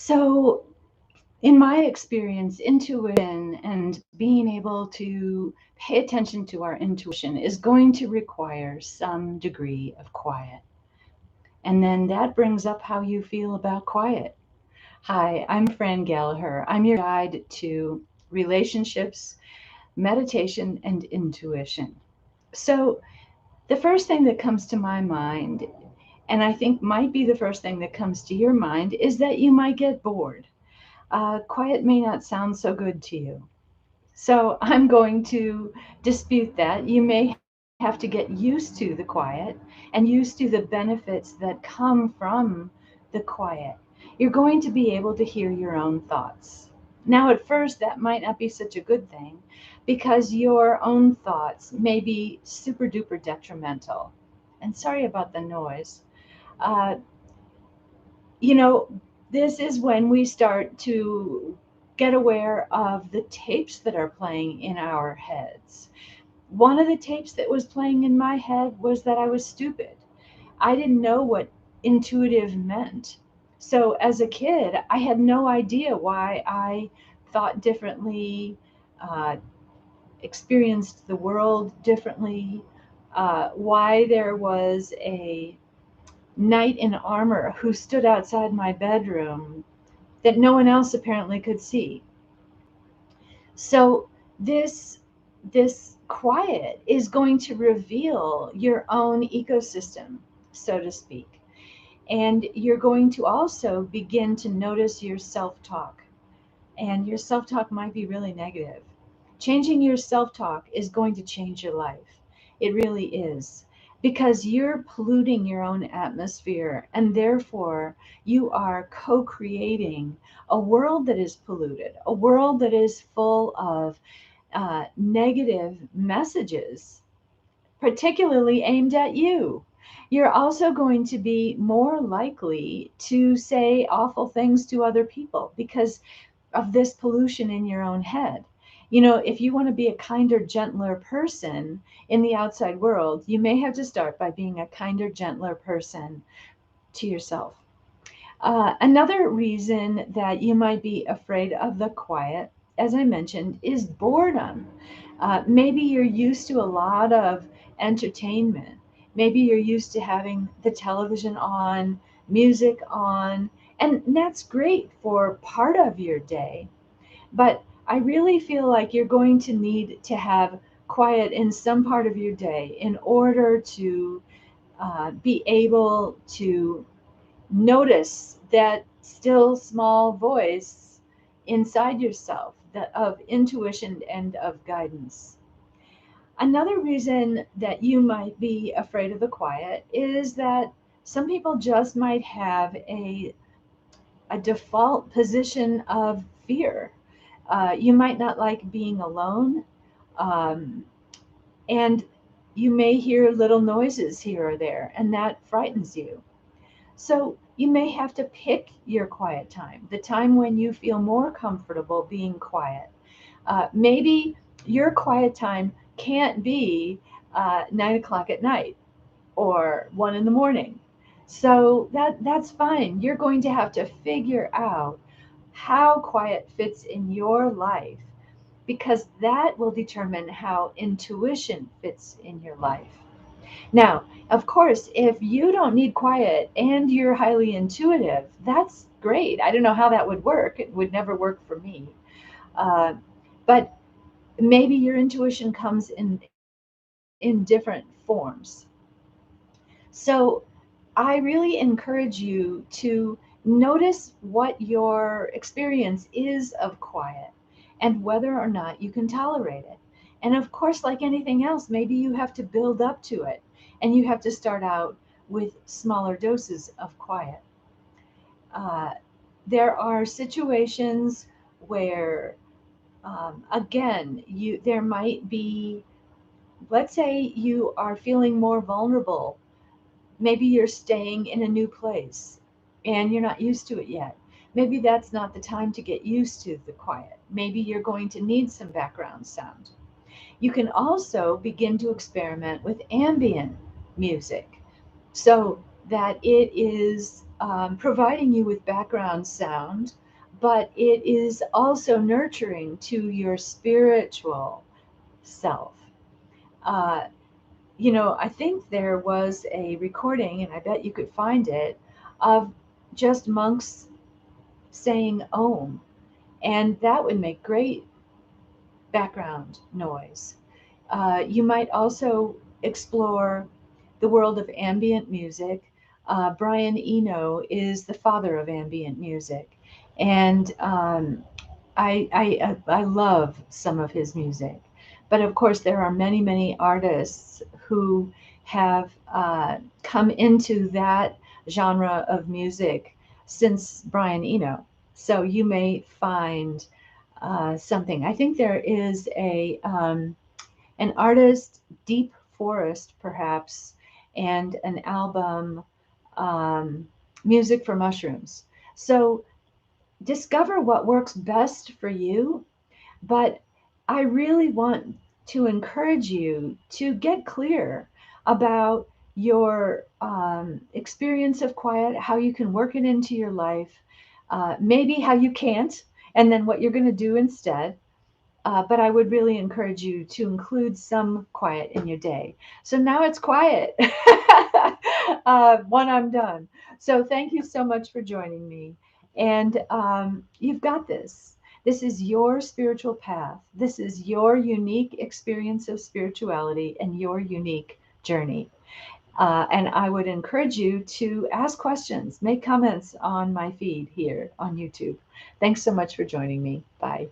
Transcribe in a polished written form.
So, in my experience, intuition and being able to pay attention to our intuition is going to require some degree of quiet. And then that brings up how you feel about quiet. Hi, I'm Fran Gallagher. I'm your guide to relationships, meditation, and intuition. So, the first thing that comes to my mind, and I think might be the first thing that comes to your mind, is that you might get bored. Quiet may not sound so good to you. So I'm going to dispute that. You may have to get used to the quiet and used to the benefits that come from the quiet. You're going to be able to hear your own thoughts. Now, at first, that might not be such a good thing because your own thoughts may be super duper detrimental. And sorry about the noise. Uh, you know, this is when we start to get aware of the tapes that are playing in our heads. One of the tapes that was playing in my head was that I was stupid. I didn't know what intuitive meant. So as a kid, I had no idea why I thought differently, uh, experienced the world differently, why there was a knight in armor who stood outside my bedroom that no one else apparently could see. So this this quiet is going to reveal your own ecosystem, so to speak. And you're going to also begin to notice your self-talk. And your self-talk might be really negative. Changing your self-talk is going to change your life. It really is. Because you're polluting your own atmosphere, and therefore you are co creating a world that is polluted, a world that is full of negative messages, particularly aimed at you. You're also going to be more likely to say awful things to other people because of this pollution in your own head. You know, if you want to be a kinder, gentler person in the outside world, you may have to start by being a kinder, gentler person to yourself. Another reason that you might be afraid of the quiet, as I mentioned, is boredom. Maybe you're used to a lot of entertainment. Maybe you're used to having the television on, music on, and that's great for part of your day. But I really feel like you're going to need to have quiet in some part of your day in order to be able to notice that still small voice inside yourself that of intuition and of guidance. Another reason that you might be afraid of the quiet is that some people just might have a default position of fear. You might not like being alone, um, and you may hear little noises here or there, and that frightens you. So you may have to pick your quiet time, the time when you feel more comfortable being quiet. Maybe your quiet time can't be 9 o'clock at night or 1 in the morning. So that's fine. You're going to have to figure out how quiet fits in your life because that will determine how intuition fits in your life. Now, of course, if you don't need quiet and you're highly intuitive, that's great. I don't know how that would work. It would never work for me. Uh, but maybe your intuition comes in different forms. So I really encourage you to notice what your experience is of quiet and whether or not you can tolerate it. And of course, like anything else, maybe you have to build up to it and you have to start out with smaller doses of quiet. Uh, there are situations where, again, there might be, let's say you are feeling more vulnerable. Maybe you're staying in a new place and you're not used to it yet. Maybe that's not the time to get used to the quiet. Maybe you're going to need some background sound. You can also begin to experiment with ambient music so that it is providing you with background sound, but it is also nurturing to your spiritual self. Uh, I think there was a recording, and I bet you could find it, of just monks saying Om, and that would make great background noise. You might also explore the world of ambient music. Brian Eno is the father of ambient music, and I love some of his music. But of course, there are many, many artists who have come into that genre of music since Brian Eno. So you may find something. I think there is an artist, Deep Forest, perhaps, and an album, um, Music for Mushrooms. So discover what works best for you, but I really want to encourage you to get clear about your experience of quiet, how you can work it into your life, maybe how you can't, and then what you're going to do instead. But I would really encourage you to include some quiet in your day. So now it's quiet. When I'm done. So thank you so much for joining me. And you've got this. This is your spiritual path. This is your unique experience of spirituality and your unique journey. And I would encourage you to ask questions, make comments on my feed here on YouTube. Thanks so much for joining me. Bye.